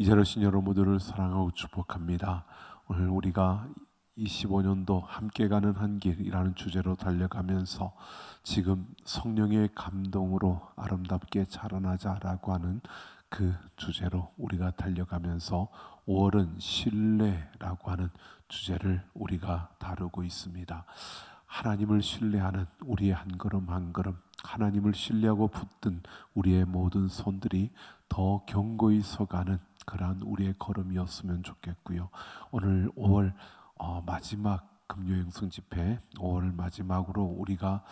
이 자리에 오신 여러분들을 사랑하고 축복합니다. 오늘 우리가 25년도 함께 가는 한 길이라는 주제로 달려가면서 지금 성령의 감동으로 아름답게 자라나자라고 하는 그 주제로 우리가 달려가면서 5월은 신뢰라고 하는 주제를 우리가 다루고 있습니다. 하나님을 신뢰하는 우리의 한 걸음 한 걸음, 하나님을 신뢰하고 붙든 우리의 모든 손들이 더 견고히 서가는 그러한 우리의 걸음이었으면 좋겠고요. 오늘 5월 마지막 금요행성 집회 5월 마지막으로 우리가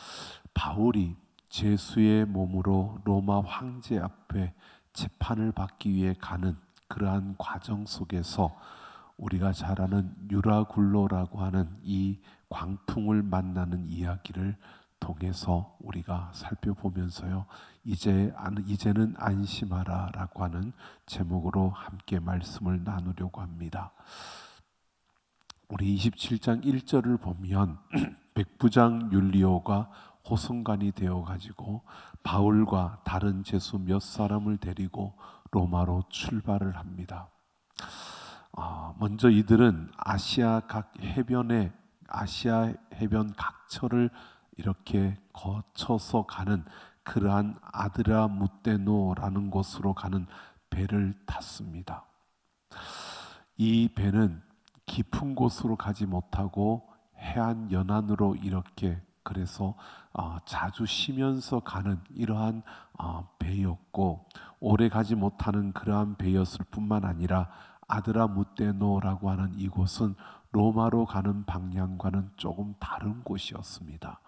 바울이 제수의 몸으로 로마 황제 앞에 재판을 받기 위해 가는 그러한 과정 속에서 우리가 잘 아는 유라굴로라고 하는 이 광풍을 만나는 이야기를 통해서 우리가 살펴보면서요. 이제는 안심하라라고 하는 제목으로 함께 말씀을 나누려고 합니다. 우리 27장 1절을 보면 백부장 율리오가 호송관이 되어 가지고 바울과 다른 제수 몇 사람을 데리고 로마로 출발을 합니다. 먼저 이들은 아시아 해변 각처를 이렇게 거쳐서 가는 그러한 아드라무테노라는 곳으로 가는 배를 탔습니다. 이 배는 깊은 곳으로 가지 못하고 해안 연안으로 이렇게 그래서 자주 쉬면서 가는 이러한 배였고, 오래 가지 못하는 그러한 배였을 뿐만 아니라 아드라무테노라고 하는 이곳은 로마로 가는 방향과는 조금 다른 곳이었습니다.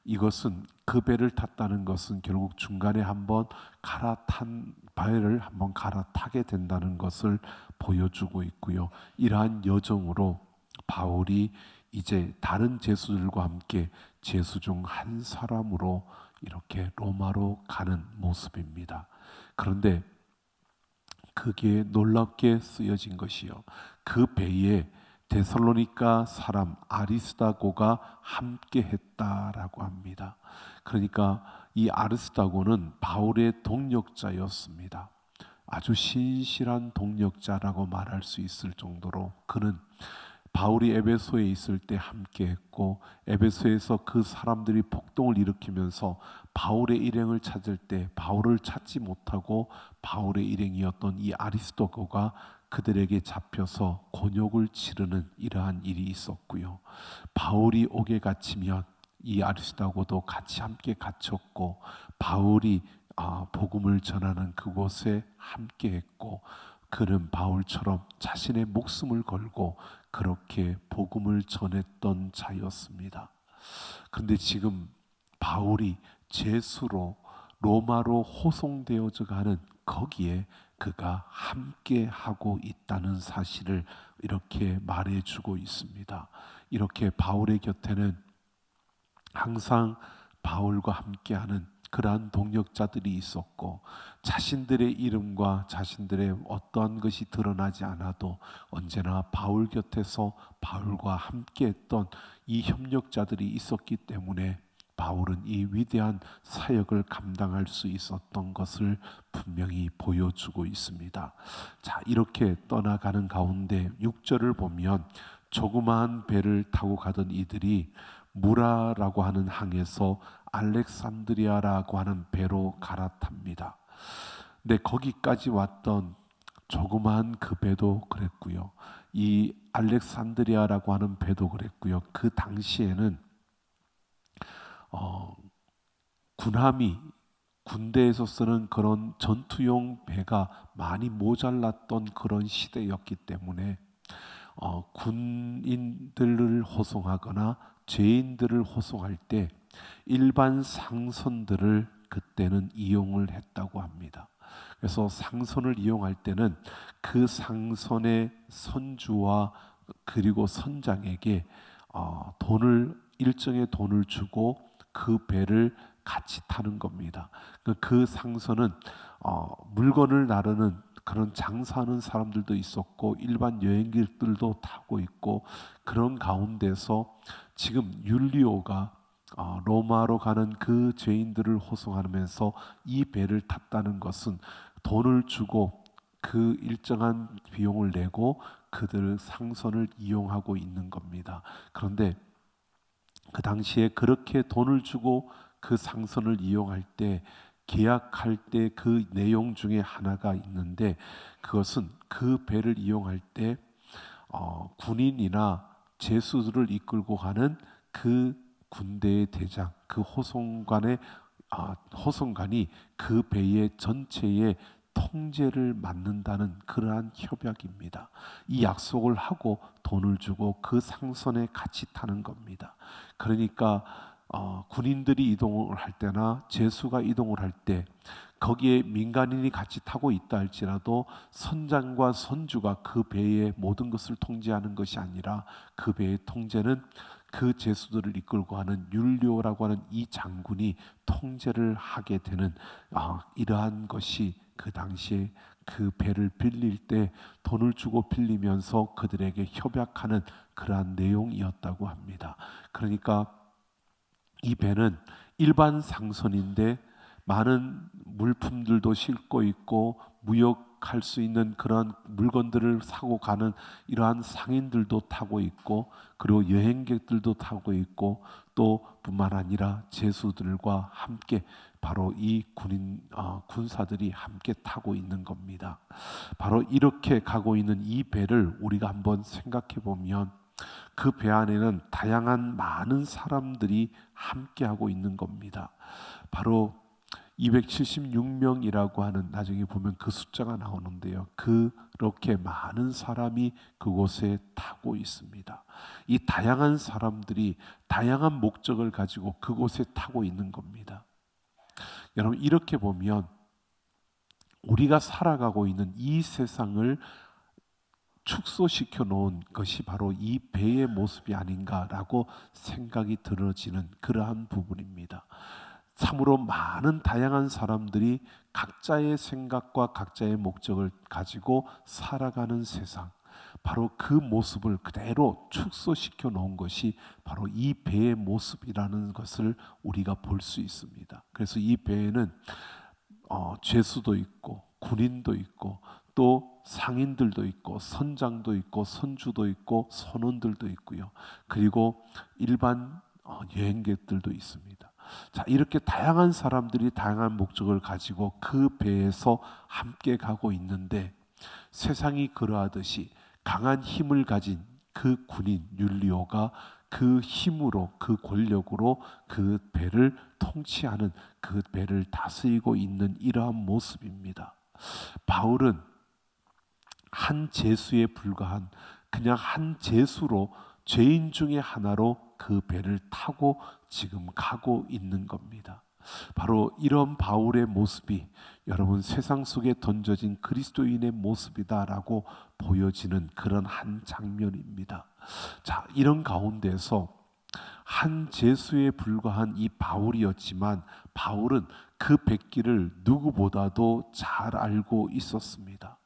이것은 그 배를 탔다는 것은 결국 중간에 한번 갈아탄 배를 한번 갈아타게 된다는 것을 보여주고 있고요. 이러한 여정으로 바울이 이제 다른 제수들과 함께 제수 중 한 사람으로 이렇게 로마로 가는 모습입니다. 그런데 그게 놀랍게 쓰여진 것이요, 그 배에 데살로니가 사람 아리스다고가 함께 했다라고 합니다. 그러니까 이 아리스다고는 바울의 동역자였습니다. 아주 신실한 동역자라고 말할 수 있을 정도로 그는 바울이 에베소에 있을 때 함께 했고, 에베소에서 그 사람들이 폭동을 일으키면서 바울의 일행을 찾을 때 바울을 찾지 못하고 바울의 일행이었던 이 아리스도고가 그들에게 잡혀서 곤욕을 치르는 이러한 일이 있었고요. 바울이 옥에 갇히면 이 아리스도고도 같이 함께 갇혔고, 바울이 복음을 전하는 그곳에 함께 했고, 그는 바울처럼 자신의 목숨을 걸고 그렇게 복음을 전했던 자였습니다. 그런데 지금 바울이 제수로 로마로 호송되어져 가는 거기에 그가 함께 하고 있다는 사실을 이렇게 말해주고 있습니다. 이렇게 바울의 곁에는 항상 바울과 함께하는 그러한 동역자들이 있었고, 자신들의 이름과 자신들의 어떠한 것이 드러나지 않아도 언제나 바울 곁에서 바울과 함께했던 이 협력자들이 있었기 때문에 바울은 이 위대한 사역을 감당할 수 있었던 것을 분명히 보여주고 있습니다. 자, 이렇게 떠나가는 가운데 6절을 보면 조그마한 배를 타고 가던 이들이 무라라고 하는 항에서 알렉산드리아라고 하는 배로 갈아탑니다. 근데 거기까지 왔던 조그마한 그 배도 그랬고요, 이 알렉산드리아라고 하는 배도 그랬고요. 그 당시에는 군대에서 쓰는 그런 전투용 배가 많이 모자랐던 그런 시대였기 때문에 군인들을 호송하거나 죄인들을 호송할 때 일반 상선들을 그때는 이용을 했다고 합니다. 그래서 상선을 이용할 때는 그 상선의 선주와 그리고 선장에게 일정의 돈을 주고 그 배를 같이 타는 겁니다. 그 상선은 물건을 나르는 그런 장사하는 사람들도 있었고 일반 여행객들도 타고 있고, 그런 가운데서 지금 율리오가 로마로 가는 그 죄인들을 호송하면서 이 배를 탔다는 것은 돈을 주고 그 일정한 비용을 내고 그들 상선을 이용하고 있는 겁니다. 그런데 그 당시에 그렇게 돈을 주고 그 상선을 이용할 때 계약할 때 그 내용 중에 하나가 있는데, 그것은 그 배를 이용할 때 군인이나 제수들을 이끌고 가는 그 군대의 대장, 그 호송관이 그 배의 전체의 통제를 맡는다는 그러한 협약입니다. 이 약속을 하고 돈을 주고 그 상선에 같이 타는 겁니다. 그러니까 군인들이 이동을 할 때나 제수가 이동을 할 때 거기에 민간인이 같이 타고 있다 할지라도 선장과 선주가 그 배의 모든 것을 통제하는 것이 아니라 그 배의 통제는 그 제수들을 이끌고 하는 율리오라고 하는 이 장군이 통제를 하게 되는 이러한 것이 그 당시에 그 배를 빌릴 때 돈을 주고 빌리면서 그들에게 협약하는 그러한 내용이었다고 합니다. 그러니까 이 배는 일반 상선인데 많은 물품들도 싣고 있고 무역할 수 있는 그런 물건들을 사고 가는 이러한 상인들도 타고 있고, 그리고 여행객들도 타고 있고, 또 뿐만 아니라 제수들과 함께 바로 이 군사들이 함께 타고 있는 겁니다. 바로 이렇게 가고 있는 이 배를 우리가 한번 생각해 보면 그 배 안에는 다양한 많은 사람들이 함께하고 있는 겁니다. 바로 276명이라고 하는, 나중에 보면 그 숫자가 나오는데요. 그렇게 많은 사람이 그곳에 타고 있습니다. 이 다양한 사람들이 다양한 목적을 가지고 그곳에 타고 있는 겁니다. 여러분, 이렇게 보면 우리가 살아가고 있는 이 세상을 축소시켜 놓은 것이 바로 이 배의 모습이 아닌가라고 생각이 들어지는 그러한 부분입니다. 참으로 많은 다양한 사람들이 각자의 생각과 각자의 목적을 가지고 살아가는 세상, 바로 그 모습을 그대로 축소시켜 놓은 것이 바로 이 배의 모습이라는 것을 우리가 볼 수 있습니다. 그래서 이 배에는 죄수도 있고 군인도 있고 또 상인들도 있고 선장도 있고 선주도 있고 선원들도 있고요. 그리고 일반 여행객들도 있습니다. 자, 이렇게 다양한 사람들이 다양한 목적을 가지고 그 배에서 함께 가고 있는데, 세상이 그러하듯이 강한 힘을 가진 그 군인 율리오가 그 힘으로, 그 권력으로 그 배를 통치하는, 그 배를 다스리고 있는 이러한 모습입니다. 바울은 한 제수에 불과한 그냥 한 제수로, 죄인 중에 하나로 그 배를 타고 지금 가고 있는 겁니다. 바로 이런 바울의 모습이 여러분 세상 속에 던져진 그리스도인의 모습이다라고 보여지는 그런 한 장면입니다. 자, 이런 가운데서 한 제수에 불과한 이 바울이었지만 바울은 그 백기를 누구보다도 잘 알고 있었습니다.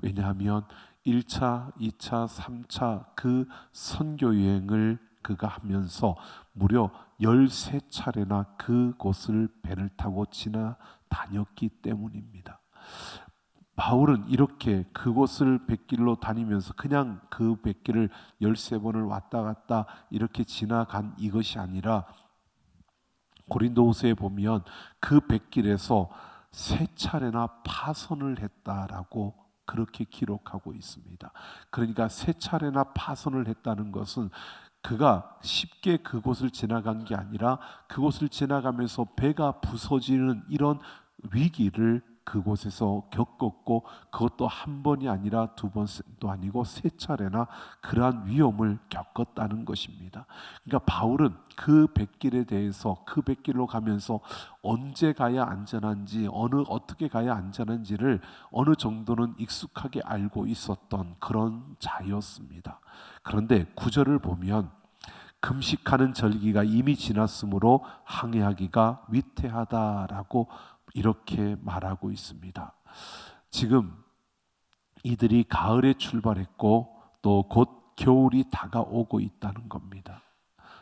왜냐하면 1차, 2차, 3차 그 선교 여행을 그가 하면서 무려 13차례나 그곳을 배를 타고 지나다녔기 때문입니다. 바울은 이렇게 그곳을 백길로 다니면서 그냥 그 백길을 13번을 왔다 갔다 이렇게 지나간 이것이 아니라, 고린도후서에 보면 그 백길에서 3차례나 파선을 했다라고 그렇게 기록하고 있습니다. 그러니까 3차례나 파선을 했다는 것은 그가 쉽게 그곳을 지나간 게 아니라 그곳을 지나가면서 배가 부서지는 이런 위기를 그곳에서 겪었고, 그것도 한 번이 아니라 두 번도 아니고 3차례나 그러한 위험을 겪었다는 것입니다. 그러니까 바울은 그 백길에 대해서, 그 백길로 가면서 언제 가야 안전한지, 어떻게 가야 안전한지를 어느 정도는 익숙하게 알고 있었던 그런 자였습니다. 그런데 9절을 보면 금식하는 절기가 이미 지났으므로 항해하기가 위태하다라고 이렇게 말하고 있습니다. 지금 이들이 가을에 출발했고 또 곧 겨울이 다가오고 있다는 겁니다.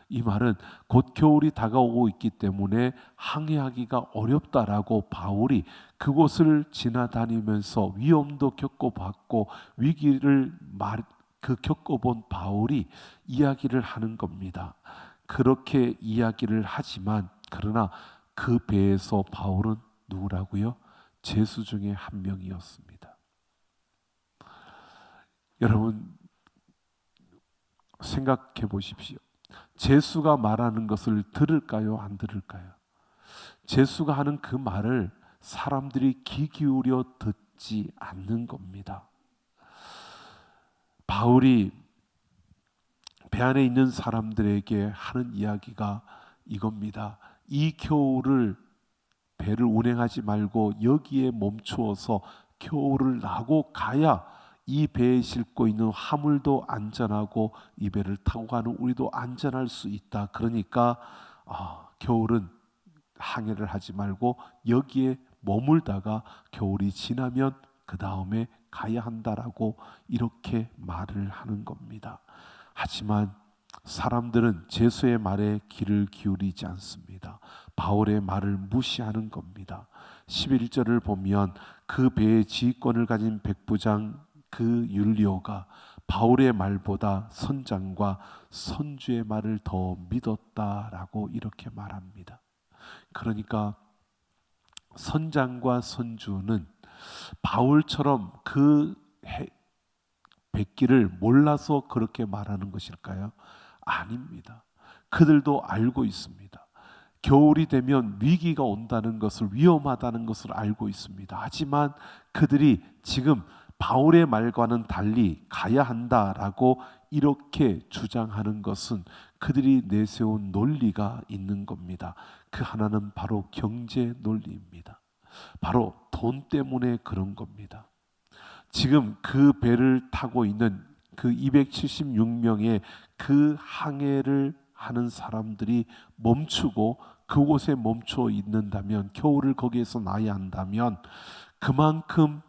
이 말은 곧 겨울이 다가오고 있기 때문에 항해하기가 어렵다라고 바울이 그곳을 지나다니면서 위험도 겪어봤고 위기를 겪어본 바울이 이야기를 하는 겁니다. 그렇게 이야기를 하지만 그러나 그 배에서 바울은 누구라고요? 제수 중에 한 명이었습니다. 여러분 생각해 보십시오. 제수가 말하는 것을 들을까요? 안 들을까요? 제수가 하는 그 말을 사람들이 귀 기울여 듣지 않는 겁니다. 바울이 배 안에 있는 사람들에게 하는 이야기가 이겁니다. 이 겨울을 배를 운행하지 말고 여기에 멈추어서 겨울을 나고 가야 이 배에 싣고 있는 화물도 안전하고 이 배를 타고 가는 우리도 안전할 수 있다. 그러니까 겨울은 항해를 하지 말고 여기에 머물다가 겨울이 지나면 그 다음에 가야 한다라고 이렇게 말을 하는 겁니다. 하지만 사람들은 제수의 말에 귀를 기울이지 않습니다. 바울의 말을 무시하는 겁니다. 11절을 보면 그 배의 지휘권을 가진 백부장 그 율리오가 바울의 말보다 선장과 선주의 말을 더 믿었다라고 이렇게 말합니다. 그러니까 선장과 선주는 바울처럼 그 백기를 몰라서 그렇게 말하는 것일까요? 아닙니다. 그들도 알고 있습니다. 겨울이 되면 위기가 온다는 것을, 위험하다는 것을 알고 있습니다. 하지만 그들이 지금 바울의 말과는 달리 가야 한다라고 이렇게 주장하는 것은 그들이 내세운 논리가 있는 겁니다. 그 하나는 바로 경제 논리입니다. 바로 돈 때문에 그런 겁니다. 지금 그 배를 타고 있는 그 276명의 그 항해를 하는 사람들이 멈추고 그곳에 멈춰 있는다면, 겨울을 거기에서 나야 한다면 그만큼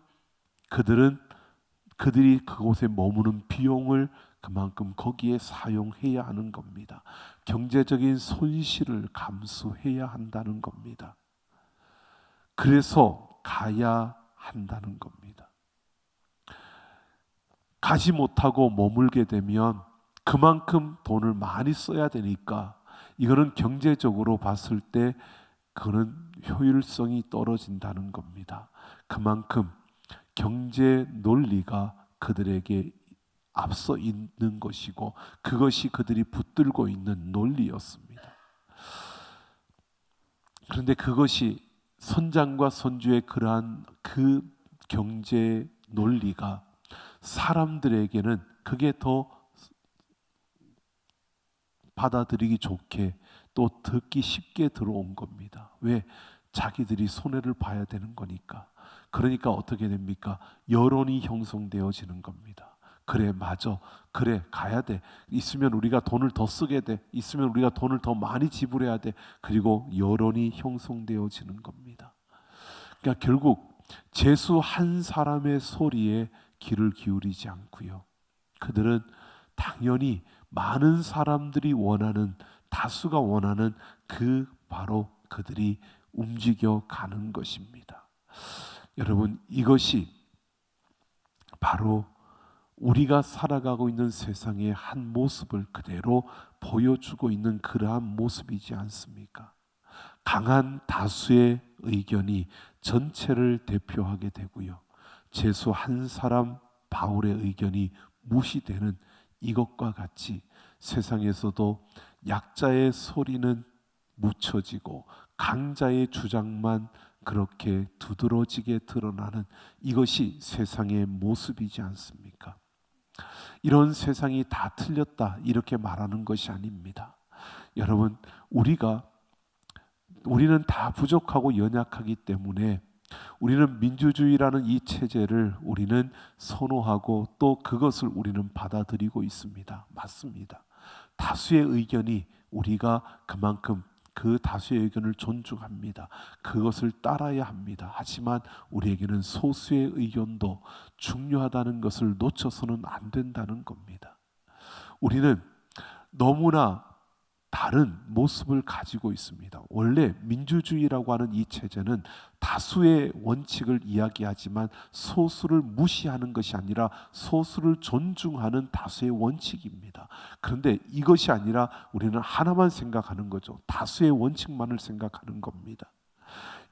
그들이 그곳에 머무는 비용을 그만큼 거기에 사용해야 하는 겁니다. 경제적인 손실을 감수해야 한다는 겁니다. 그래서 가야 한다는 겁니다. 가지 못하고 머물게 되면 그만큼 돈을 많이 써야 되니까 이거는 경제적으로 봤을 때 그는 효율성이 떨어진다는 겁니다. 그만큼 경제 논리가 그들에게 앞서 있는 것이고 그것이 그들이 붙들고 있는 논리였습니다. 그런데 그것이 선장과 선주의 그러한 그 경제 논리가 사람들에게는 그게 더 받아들이기 좋게 또 듣기 쉽게 들어온 겁니다. 왜? 자기들이 손해를 봐야 되는 거니까. 그러니까 어떻게 됩니까? 여론이 형성되어지는 겁니다. 그래, 맞아. 그래, 가야 돼. 있으면 우리가 돈을 더 쓰게 돼. 있으면 우리가 돈을 더 많이 지불해야 돼. 그리고 여론이 형성되어지는 겁니다. 그러니까 결국 제수 한 사람의 소리에 귀를 기울이지 않고요. 그들은 당연히 많은 사람들이 원하는, 다수가 원하는 그 바로 그들이 움직여 가는 것입니다. 여러분, 이것이 바로 우리가 살아가고 있는 세상의 한 모습을 그대로 보여주고 있는 그러한 모습이지 않습니까? 강한 다수의 의견이 전체를 대표하게 되고요. 제수 한 사람 바울의 의견이 무시되는 이것과 같이 세상에서도 약자의 소리는 묻혀지고 강자의 주장만 그렇게 두드러지게 드러나는 이것이 세상의 모습이지 않습니까? 이런 세상이 다 틀렸다 이렇게 말하는 것이 아닙니다. 여러분, 우리는 다 부족하고 연약하기 때문에 우리는 민주주의라는 이 체제를 우리는 선호하고 또 그것을 우리는 받아들이고 있습니다. 맞습니다. 다수의 의견이 우리가 그만큼 그 다수의 의견을 존중합니다. 그것을 따라야 합니다. 하지만 우리에게는 소수의 의견도 중요하다는 것을 놓쳐서는 안 된다는 겁니다. 우리는 너무나 다른 모습을 가지고 있습니다. 원래 민주주의라고 하는 이 체제는 다수의 원칙을 이야기하지만 소수를 무시하는 것이 아니라 소수를 존중하는 다수의 원칙입니다. 그런데 이것이 아니라 우리는 하나만 생각하는 거죠. 다수의 원칙만을 생각하는 겁니다.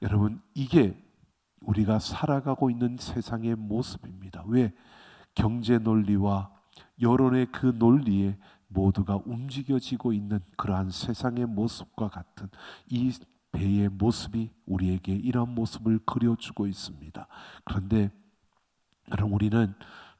여러분, 이게 우리가 살아가고 있는 세상의 모습입니다. 왜? 경제 논리와 여론의 그 논리에 모두가 움직여지고 있는 그러한 세상의 모습과 같은 이 배의 모습이 우리에게 이러한 모습을 그려주고 있습니다. 그런데 여러분, 우리는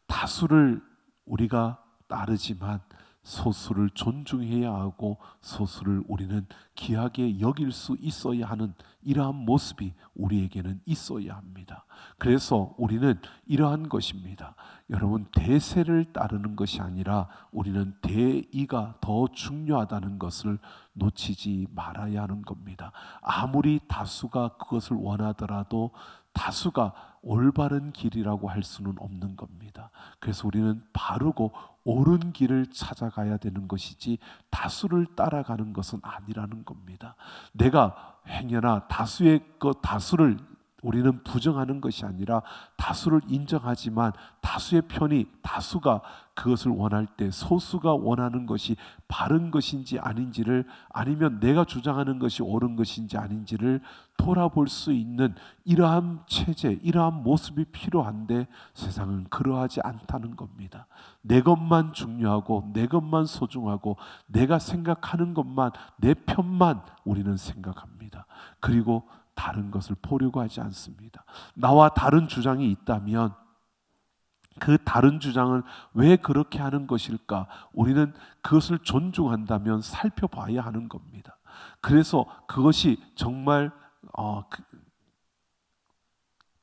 다수를 우리가 따르지만 소수를 존중해야 하고 소수를 우리는 귀하게 여길 수 있어야 하는 이러한 모습이 우리에게는 있어야 합니다. 그래서 우리는 이러한 것입니다. 여러분, 대세를 따르는 것이 아니라 우리는 대의가 더 중요하다는 것을 놓치지 말아야 하는 겁니다. 아무리 다수가 그것을 원하더라도 다수가 올바른 길이라고 할 수는 없는 겁니다. 그래서 우리는 바르고 옳은 길을 찾아가야 되는 것이지 다수를 따라가는 것은 아니라는 겁니다. 내가 행여나 다수를 우리는 부정하는 것이 아니라 다수를 인정하지만 다수의 편이 다수가 그것을 원할 때 소수가 원하는 것이 바른 것인지 아닌지를, 아니면 내가 주장하는 것이 옳은 것인지 아닌지를 돌아볼 수 있는 이러한 체제, 이러한 모습이 필요한데 세상은 그러하지 않다는 겁니다. 내 것만 중요하고 내 것만 소중하고 내가 생각하는 것만, 내 편만 우리는 생각합니다. 그리고 다른 것을 보려고 하지 않습니다. 나와 다른 주장이 있다면 그 다른 주장은 왜 그렇게 하는 것일까? 우리는 그것을 존중한다면 살펴봐야 하는 겁니다. 그래서 그것이 정말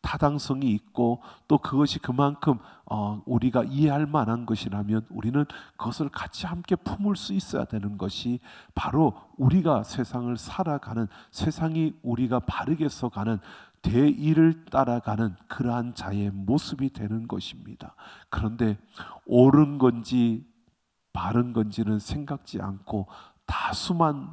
타당성이 있고 또 그것이 그만큼 우리가 이해할 만한 것이라면 우리는 그것을 같이 함께 품을 수 있어야 되는 것이 바로 우리가 세상을 살아가는, 세상이 우리가 바르게 써가는 대의를 따라가는 그러한 자의 모습이 되는 것입니다. 그런데 옳은 건지 바른 건지는 생각지 않고 다수만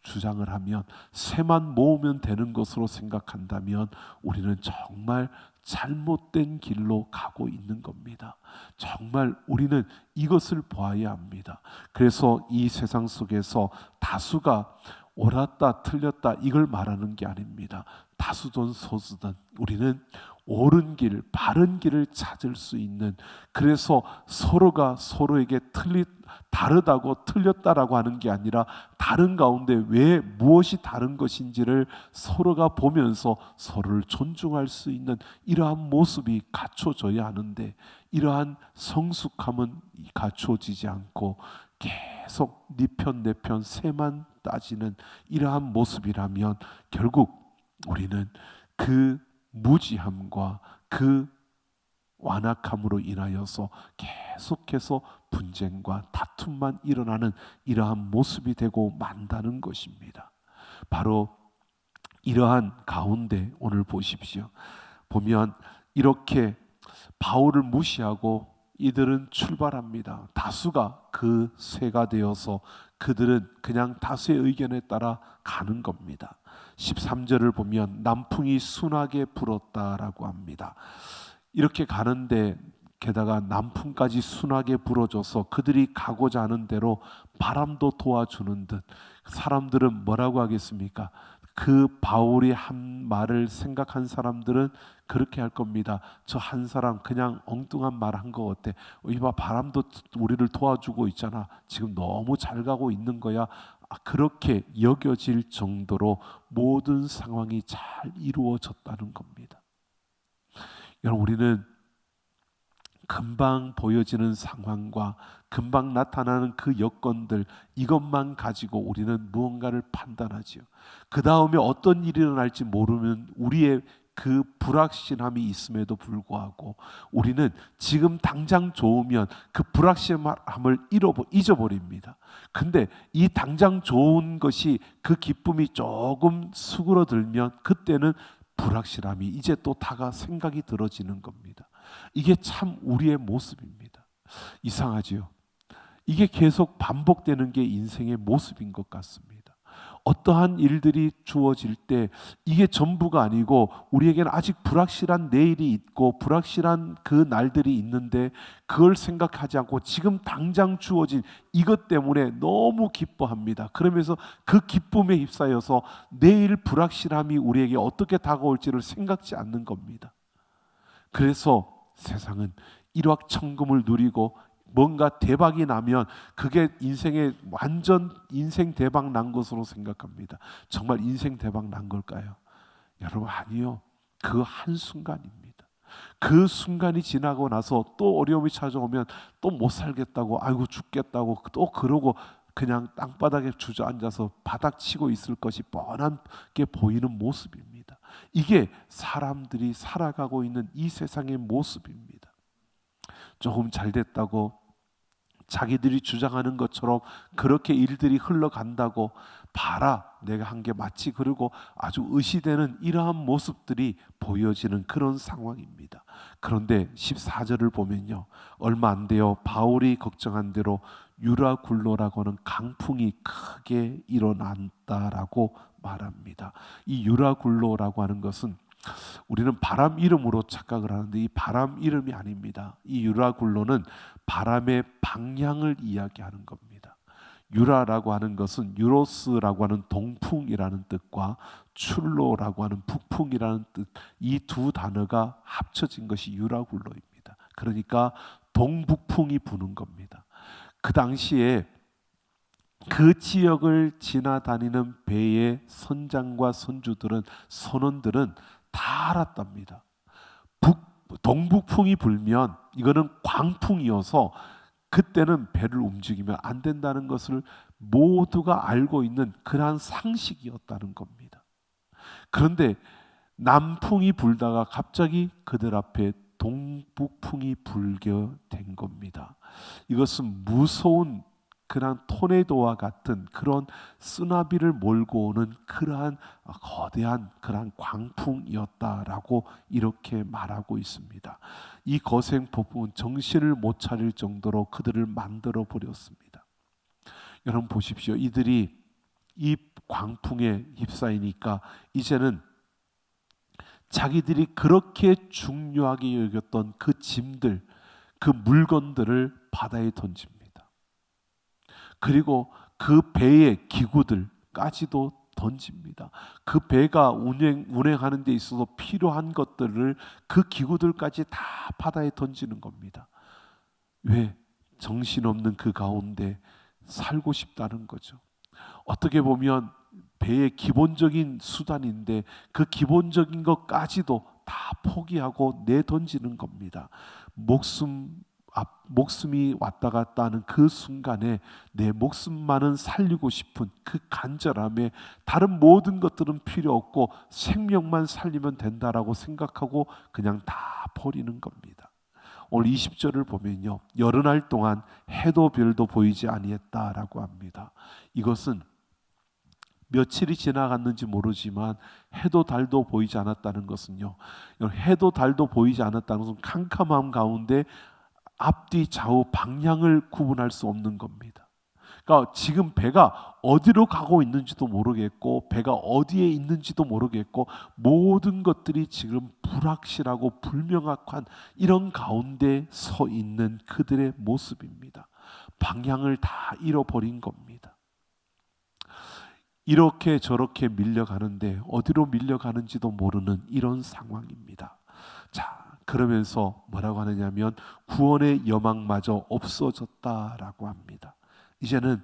주장을 하면, 새만 모으면 되는 것으로 생각한다면 우리는 정말 잘못된 길로 가고 있는 겁니다. 정말 우리는 이것을 보아야 합니다. 그래서 이 세상 속에서 다수가 옳았다 틀렸다 이걸 말하는 게 아닙니다. 다수든 소수든 우리는 옳은 길, 바른 길을 찾을 수 있는, 그래서 서로가 서로에게 다르다고 틀렸다라고 하는 게 아니라 다른 가운데 왜 무엇이 다른 것인지를 서로가 보면서 서로를 존중할 수 있는 이러한 모습이 갖춰져야 하는데, 이러한 성숙함은 갖춰지지 않고 계속 네 편 내 편 새만 따지는 이러한 모습이라면 결국 우리는 그 무지함과 그 완악함으로 인하여서 계속해서 분쟁과 다툼만 일어나는 이러한 모습이 되고 만다는 것입니다. 바로 이러한 가운데 오늘 보십시오. 보면 이렇게 바울을 무시하고 이들은 출발합니다. 다수가 그 쇠가 되어서 그들은 그냥 다수의 의견에 따라 가는 겁니다. 13절을 보면 남풍이 순하게 불었다라고 합니다. 이렇게 가는데 게다가 남풍까지 순하게 불어줘서 그들이 가고자 하는 대로 바람도 도와주는 듯, 사람들은 뭐라고 하겠습니까? 그 바울이 한 말을 생각한 사람들은 그렇게 할 겁니다. 저 한 사람 그냥 엉뚱한 말 한 거 어때? 이봐, 바람도 우리를 도와주고 있잖아. 지금 너무 잘 가고 있는 거야. 그렇게 여겨질 정도로 모든 상황이 잘 이루어졌다는 겁니다. 여러분, 우리는 금방 보여지는 상황과 금방 나타나는 그 여건들, 이것만 가지고 우리는 무언가를 판단하지요. 그 다음에 어떤 일이 일어날지 모르면 우리의 그 불확실함이 있음에도 불구하고 우리는 지금 당장 좋으면 그 불확실함을 잊어버립니다. 근데 이 당장 좋은 것이, 그 기쁨이 조금 수그러들면 그때는 불확실함이 이제 또 생각이 들어지는 겁니다. 이게 참 우리의 모습입니다. 이상하지요. 이게 계속 반복되는 게 인생의 모습인 것 같습니다. 어떠한 일들이 주어질 때 이게 전부가 아니고 우리에게는 아직 불확실한 내일이 있고 불확실한 그 날들이 있는데 그걸 생각하지 않고 지금 당장 주어진 이것 때문에 너무 기뻐합니다. 그러면서 그 기쁨에 휩싸여서 내일 불확실함이 우리에게 어떻게 다가올지를 생각지 않는 겁니다. 그래서 세상은 일확천금을 누리고 뭔가 대박이 나면 그게 인생의 완전 인생 대박 난 것으로 생각합니다. 정말 인생 대박 난 걸까요? 여러분, 아니요. 그 한순간입니다. 그 순간이 지나고 나서 또 어려움이 찾아오면 또 못 살겠다고, 아이고 죽겠다고 또 그러고 그냥 땅바닥에 주저앉아서 바닥치고 있을 것이 뻔하게 보이는 모습입니다. 이게 사람들이 살아가고 있는 이 세상의 모습입니다. 조금 잘 됐다고 자기들이 주장하는 것처럼 그렇게 일들이 흘러간다고 봐라, 내가 한 게 맞지, 그리고 아주 의시되는 이러한 모습들이 보여지는 그런 상황입니다. 그런데 14절을 보면요, 얼마 안 돼요. 바울이 걱정한 대로 유라굴로라고 하는 강풍이 크게 일어난다라고 말합니다. 이 유라굴로라고 하는 것은 우리는 바람 이름으로 착각을 하는데 이 바람 이름이 아닙니다. 이 유라굴로는 바람의 방향을 이야기하는 겁니다. 유라라고 하는 것은 유로스라고 하는 동풍이라는 뜻과 출로라고 하는 북풍이라는 뜻, 이 두 단어가 합쳐진 것이 유라굴로입니다. 그러니까 동북풍이 부는 겁니다. 그 당시에 그 지역을 지나다니는 배의 선장과 선원들은 다 알았답니다. 동북풍이 불면 이거는 광풍이어서 그때는 배를 움직이면 안 된다는 것을 모두가 알고 있는 그러한 상식이었다는 겁니다. 그런데 남풍이 불다가 갑자기 그들 앞에 동북풍이 불게 된 겁니다. 이것은 무서운 그러한 토네도와 같은 그런 쓰나미를 몰고 오는 그러한 거대한 그러한 광풍이었다라고 이렇게 말하고 있습니다. 이 거센폭풍은 정신을 못 차릴 정도로 그들을 만들어 버렸습니다. 여러분 보십시오. 이들이 이 광풍에 휩싸이니까 이제는 자기들이 그렇게 중요하게 여겼던 그 짐들, 그 물건들을 바다에 던집니다. 그리고 그 배의 기구들까지도 던집니다. 그 배가 운행하는 데 있어서 필요한 것들을 그 기구들까지 다 바다에 던지는 겁니다. 왜? 정신없는 그 가운데 살고 싶다는 거죠. 어떻게 보면 배의 기본적인 수단인데 그 기본적인 것까지도 다 포기하고 내던지는 겁니다. 목숨이 왔다 갔다 하는 그 순간에 내 목숨만은 살리고 싶은 그 간절함에 다른 모든 것들은 필요 없고 생명만 살리면 된다라고 생각하고 그냥 다 버리는 겁니다. 오늘 20절을 보면요, 여러 날 동안 해도 별도 보이지 아니했다라고 합니다. 이것은 며칠이 지나갔는지 모르지만 해도 달도 보이지 않았다는 것은요, 해도 달도 보이지 않았다는 것은 캄캄함 가운데 앞뒤 좌우 방향을 구분할 수 없는 겁니다. 그러니까 지금 배가 어디로 가고 있는지도 모르겠고 배가 어디에 있는지도 모르겠고 모든 것들이 지금 불확실하고 불명확한 이런 가운데 서 있는 그들의 모습입니다. 방향을 다 잃어버린 겁니다. 이렇게 저렇게 밀려가는데 어디로 밀려가는지도 모르는 이런 상황입니다. 자, 그러면서 뭐라고 하느냐면 구원의 여망마저 없어졌다라고 합니다. 이제는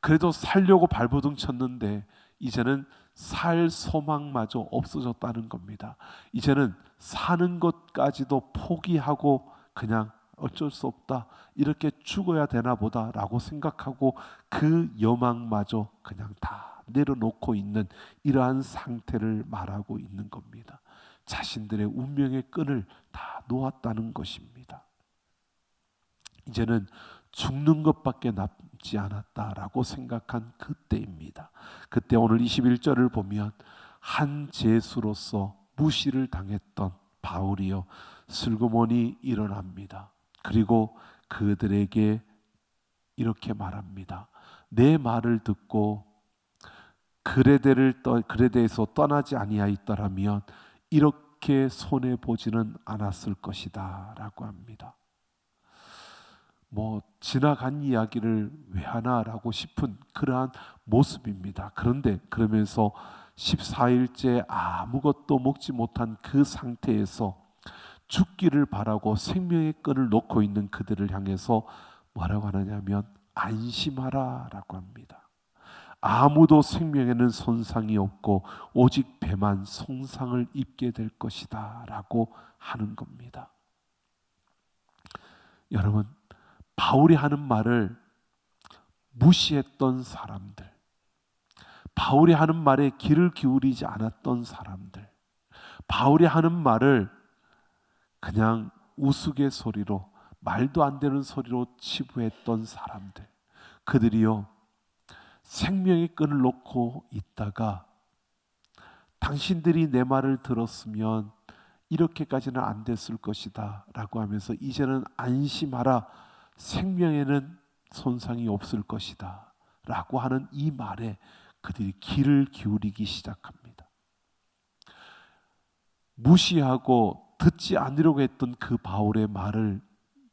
그래도 살려고 발버둥 쳤는데 이제는 살 소망마저 없어졌다는 겁니다. 이제는 사는 것까지도 포기하고 그냥 어쩔 수 없다, 이렇게 죽어야 되나 보다라고 생각하고 그 여망마저 그냥 다 내려놓고 있는 이러한 상태를 말하고 있는 겁니다. 자신들의 운명의 끈을 다 놓았다는 것입니다. 이제는 죽는 것밖에 남지 않았다라고 생각한 그때입니다. 그때 오늘 21절을 보면 한 죄수로서 무시를 당했던 바울이요 슬그머니 일어납니다. 그리고 그들에게 이렇게 말합니다. 내 말을 듣고 그레데에서 떠나지 아니하였더라면 이렇게 손해 보지는 않았을 것이다 라고 합니다. 지나간 이야기를 왜 하나라고 싶은 그러한 모습입니다. 그런데 그러면서 14일째 아무것도 먹지 못한 그 상태에서 죽기를 바라고 생명의 끈을 놓고 있는 그들을 향해서 뭐라고 하느냐면 안심하라 라고 합니다. 아무도 생명에는 손상이 없고 오직 배만 손상을 입게 될 것이다 라고 하는 겁니다. 여러분, 바울이 하는 말을 무시했던 사람들, 바울이 하는 말에 귀를 기울이지 않았던 사람들, 바울이 하는 말을 그냥 우스갯소리로, 말도 안 되는 소리로 치부했던 사람들, 그들이요 생명의 끈을 놓고 있다가 당신들이 내 말을 들었으면 이렇게까지는 안 됐을 것이다 라고 하면서 이제는 안심하라, 생명에는 손상이 없을 것이다 라고 하는 이 말에 그들이 귀를 기울이기 시작합니다. 무시하고 듣지 않으려고 했던 그 바울의 말을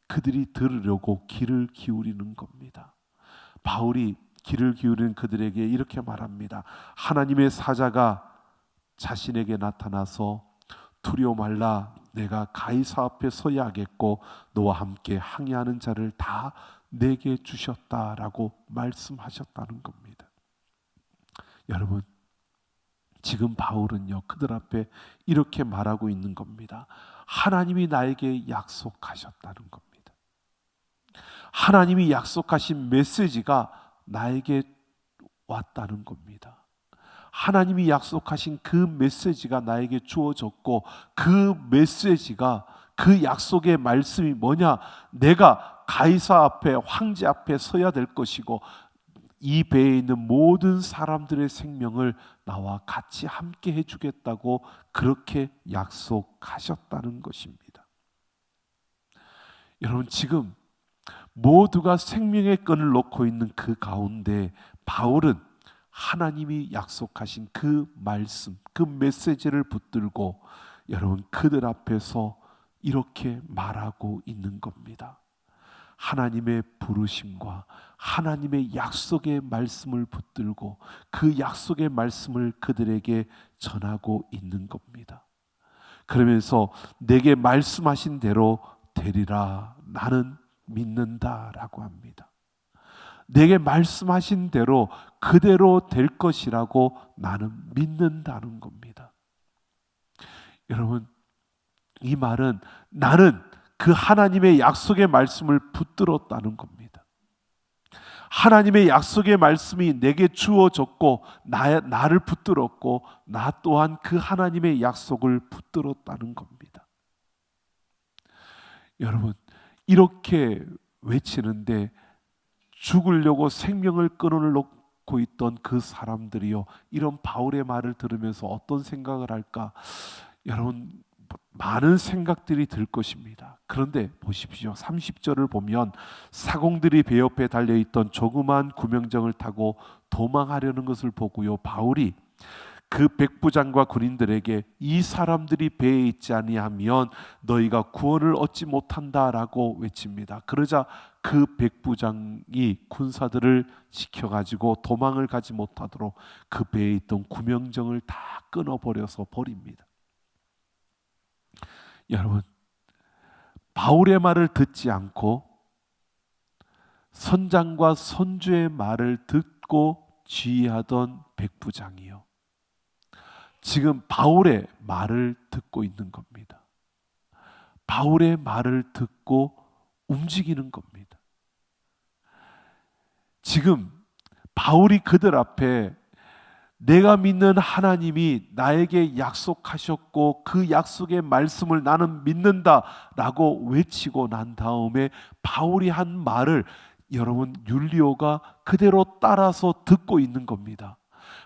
그들이 들으려고 귀를 기울이는 겁니다. 바울이 귀를 기울이는 그들에게 이렇게 말합니다. 하나님의 사자가 자신에게 나타나서 두려워 말라, 내가 가이사 앞에 서야겠고 너와 함께 항해하는 자를 다 내게 주셨다라고 말씀하셨다는 겁니다. 여러분, 지금 바울은요 그들 앞에 이렇게 말하고 있는 겁니다. 하나님이 나에게 약속하셨다는 겁니다. 하나님이 약속하신 메시지가 나에게 왔다는 겁니다. 하나님이 약속하신 그 메시지가 나에게 주어졌고, 그 메시지가, 그 약속의 말씀이 뭐냐? 내가 가이사 앞에, 황제 앞에 서야 될 것이고 이 배에 있는 모든 사람들의 생명을 나와 같이 함께 해주겠다고 그렇게 약속하셨다는 것입니다. 여러분, 지금 모두가 생명의 끈을 놓고 있는 그 가운데 바울은 하나님이 약속하신 그 말씀, 그 메시지를 붙들고 여러분 그들 앞에서 이렇게 말하고 있는 겁니다. 하나님의 부르심과 하나님의 약속의 말씀을 붙들고 그 약속의 말씀을 그들에게 전하고 있는 겁니다. 그러면서 내게 말씀하신 대로 되리라, 나는 믿는다라고 합니다. 내게 말씀하신 대로 그대로 될 것이라고 나는 믿는다는 겁니다. 여러분, 이 말은 나는 그 하나님의 약속의 말씀을 붙들었다는 겁니다. 하나님의 약속의 말씀이 내게 주어졌고 나를 붙들었고 나 또한 그 하나님의 약속을 붙들었다는 겁니다. 여러분, 이렇게 외치는데 죽으려고 생명을 끊어놓고 있던 그 사람들이요, 이런 바울의 말을 들으면서 어떤 생각을 할까? 여러분, 많은 생각들이 들 것입니다. 그런데 보십시오. 30절을 보면 사공들이 배 옆에 달려있던 조그만 구명정을 타고 도망하려는 것을 보고요, 바울이 그 백부장과 군인들에게 이 사람들이 배에 있지 아니하면 너희가 구원을 얻지 못한다라고 외칩니다. 그러자 그 백부장이 군사들을 시켜가지고 도망을 가지 못하도록 그 배에 있던 구명정을 다 끊어버려서 버립니다. 여러분, 바울의 말을 듣지 않고 선장과 선주의 말을 듣고 지휘하던 백부장이요, 지금 바울의 말을 듣고 있는 겁니다. 바울의 말을 듣고 움직이는 겁니다. 지금 바울이 그들 앞에 내가 믿는 하나님이 나에게 약속하셨고 그 약속의 말씀을 나는 믿는다라고 외치고 난 다음에 바울이 한 말을 여러분 율리오가 그대로 따라서 듣고 있는 겁니다.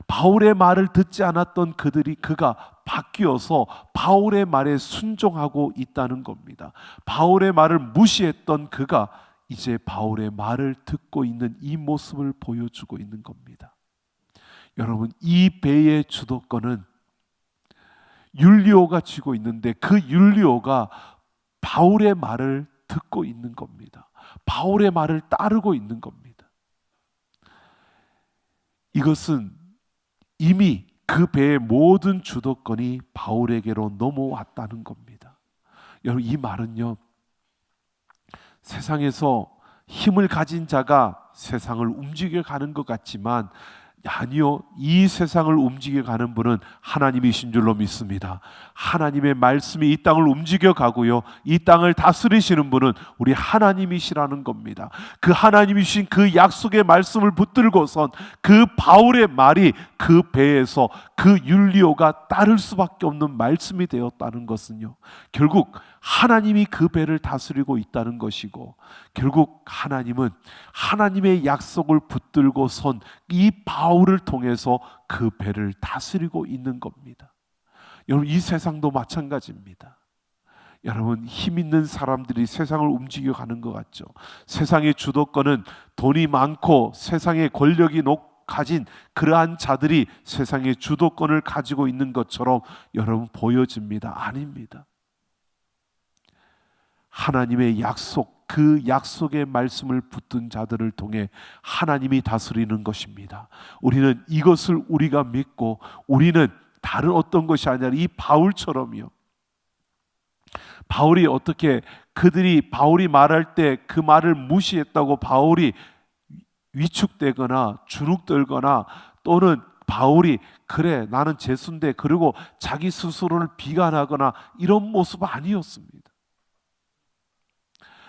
바울의 말을 듣지 않았던 그가 바뀌어서 바울의 말에 순종하고 있다는 겁니다. 바울의 말을 무시했던 그가 이제 바울의 말을 듣고 있는 이 모습을 보여주고 있는 겁니다. 여러분, 이 배의 주도권은 율리오가 쥐고 있는데 그 율리오가 바울의 말을 듣고 있는 겁니다. 바울의 말을 따르고 있는 겁니다. 이것은 이미 그 배의 모든 주도권이 바울에게로 넘어왔다는 겁니다. 여러분, 이 말은요, 세상에서 힘을 가진 자가 세상을 움직여가는 것 같지만 아니요, 이 세상을 움직여가는 분은 하나님이신 줄로 믿습니다. 하나님의 말씀이 이 땅을 움직여가고요, 이 땅을 다스리시는 분은 우리 하나님이시라는 겁니다. 그 하나님이신 그 약속의 말씀을 붙들고선 그 바울의 말이 그 배에서 그 율리오가 따를 수밖에 없는 말씀이 되었다는 것은요, 결국 하나님이 그 배를 다스리고 있다는 것이고, 결국 하나님은 하나님의 약속을 붙들고 선 이 바울을 통해서 그 배를 다스리고 있는 겁니다. 여러분, 이 세상도 마찬가지입니다. 여러분, 힘 있는 사람들이 세상을 움직여가는 것 같죠. 세상의 주도권은 돈이 많고 세상의 권력이 가진 그러한 자들이 세상의 주도권을 가지고 있는 것처럼 여러분 보여집니다. 아닙니다. 하나님의 약속, 그 약속의 말씀을 붙든 자들을 통해 하나님이 다스리는 것입니다. 우리는 이것을 우리가 믿고, 우리는 다른 어떤 것이 아니라 이 바울처럼요, 바울이 어떻게, 그들이 바울이 말할 때 그 말을 무시했다고 바울이 위축되거나 주눅들거나, 또는 바울이 그래 나는 죄수인데 그리고 자기 스스로를 비관하거나 이런 모습은 아니었습니다.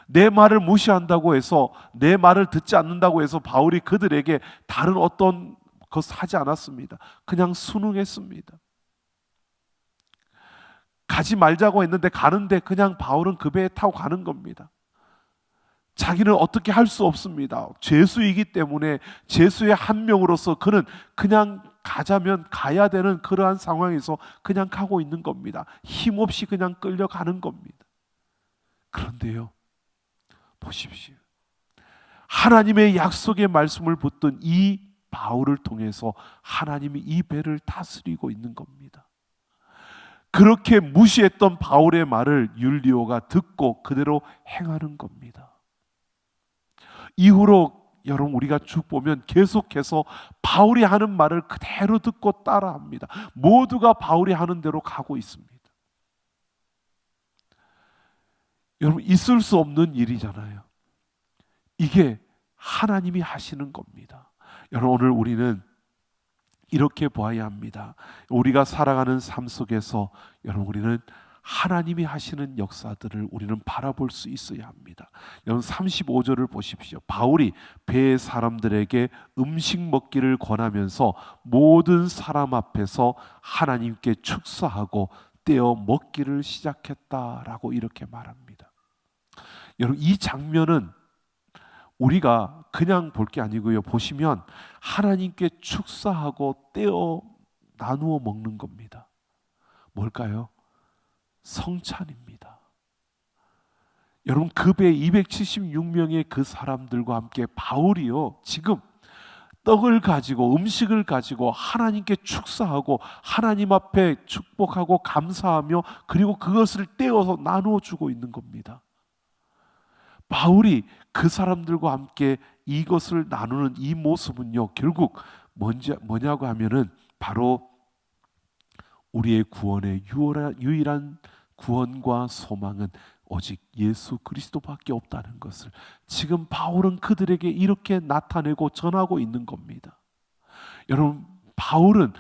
내 말을 무시한다고 해서, 내 말을 듣지 않는다고 해서 바울이 그들에게 다른 어떤 것을 하지 않았습니다. 그냥 순응했습니다. 가지 말자고 했는데 가는데 그냥 바울은 그 배에 타고 가는 겁니다. 자기는 어떻게 할 수 없습니다. 죄수이기 때문에, 죄수의 한 명으로서 그는 그냥 가자면 가야 되는 그러한 상황에서 그냥 가고 있는 겁니다. 힘없이 그냥 끌려가는 겁니다. 그런데요, 보십시오. 하나님의 약속의 말씀을 붙든 이 바울을 통해서 하나님이 이 배를 다스리고 있는 겁니다. 그렇게 무시했던 바울의 말을 율리오가 듣고 그대로 행하는 겁니다. 이후로 여러분, 우리가 쭉 보면 계속해서 바울이 하는 말을 그대로 듣고 따라합니다. 모두가 바울이 하는 대로 가고 있습니다. 여러분, 있을 수 없는 일이잖아요. 이게 하나님이 하시는 겁니다. 여러분, 오늘 우리는 이렇게 보아야 합니다. 우리가 살아가는 삶 속에서 여러분, 우리는 하나님이 하시는 역사들을 우리는 바라볼 수 있어야 합니다. 여러분, 35절을 보십시오. 바울이 배의 사람들에게 음식 먹기를 권하면서 모든 사람 앞에서 하나님께 축사하고 떼어 먹기를 시작했다라고 이렇게 말합니다. 여러분, 이 장면은 우리가 그냥 볼 게 아니고요, 보시면 하나님께 축사하고 떼어 나누어 먹는 겁니다. 뭘까요? 성찬입니다. 여러분, 그 배 276명의 그 사람들과 함께 바울이요, 지금 떡을 가지고, 음식을 가지고 하나님께 축사하고 하나님 앞에 축복하고 감사하며, 그리고 그것을 떼어서 나누어 주고 있는 겁니다. 바울이 그 사람들과 함께 이것을 나누는 이 모습은요, 결국 뭐냐고 하면은 바로 우리의 구원의 유일한 구원과 소망은 오직 예수 그리스도밖에 없다는 것을 지금 바울은 그들에게 이렇게 나타내고 전하고 있는 겁니다. 여러분, 바울은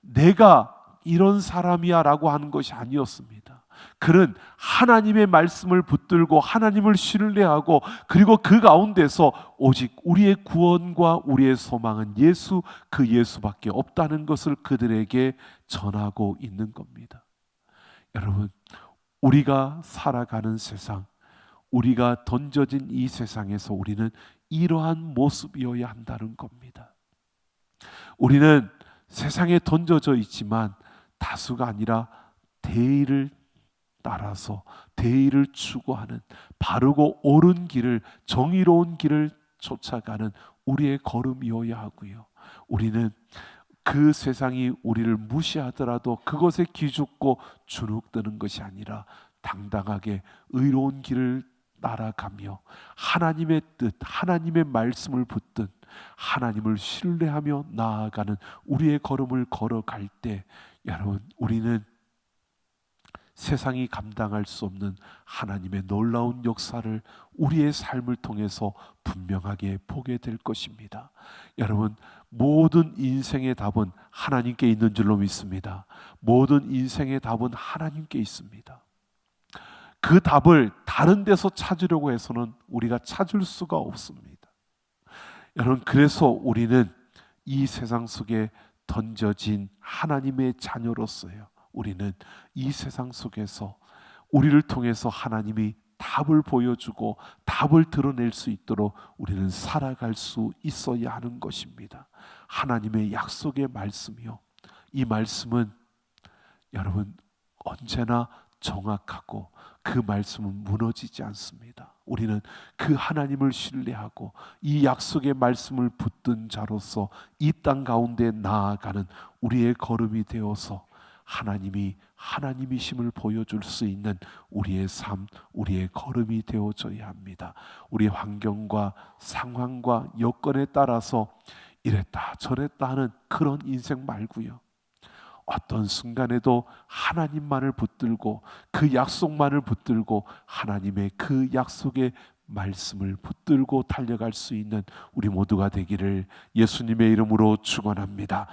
내가 이런 사람이야 라고 하는 것이 아니었습니다. 그는 하나님의 말씀을 붙들고 하나님을 신뢰하고, 그리고 그 가운데서 오직 우리의 구원과 우리의 소망은 예수, 그 예수밖에 없다는 것을 그들에게 전하고 있는 겁니다. 여러분, 우리가 살아가는 세상, 우리가 던져진 이 세상에서 우리는 이러한 모습이어야 한다는 겁니다. 우리는 세상에 던져져 있지만 다수가 아니라 대의를 따라서 대의를 추구하는 바르고 옳은 길을, 정의로운 길을 쫓아가는 우리의 걸음이어야 하고요. 우리는 그 세상이 우리를 무시하더라도 그것에 기죽고 주눅드는 것이 아니라 당당하게 의로운 길을 날아가며 하나님의 뜻, 하나님의 말씀을 붙든 하나님을 신뢰하며 나아가는 우리의 걸음을 걸어갈 때, 여러분, 우리는 세상이 감당할 수 없는 하나님의 놀라운 역사를 우리의 삶을 통해서 분명하게 보게 될 것입니다. 여러분, 모든 인생의 답은 하나님께 있는 줄로 믿습니다. 모든 인생의 답은 하나님께 있습니다. 그 답을 다른 데서 찾으려고 해서는 우리가 찾을 수가 없습니다. 여러분, 그래서 우리는 이 세상 속에 던져진 하나님의 자녀로서요, 우리는 이 세상 속에서 우리를 통해서 하나님이 답을 보여주고 답을 드러낼 수 있도록 우리는 살아갈 수 있어야 하는 것입니다. 하나님의 약속의 말씀이요, 이 말씀은 여러분 언제나 정확하고 그 말씀은 무너지지 않습니다. 우리는 그 하나님을 신뢰하고 이 약속의 말씀을 붙든 자로서 이 땅 가운데 나아가는 우리의 걸음이 되어서 하나님이 하나님이심을 보여줄 수 있는 우리의 삶, 우리의 걸음이 되어져야 합니다. 우리 환경과 상황과 여건에 따라서 이랬다 저랬다 하는 그런 인생 말고요, 어떤 순간에도 하나님만을 붙들고 그 약속만을 붙들고 하나님의 그 약속의 말씀을 붙들고 달려갈 수 있는 우리 모두가 되기를 예수님의 이름으로 축원합니다.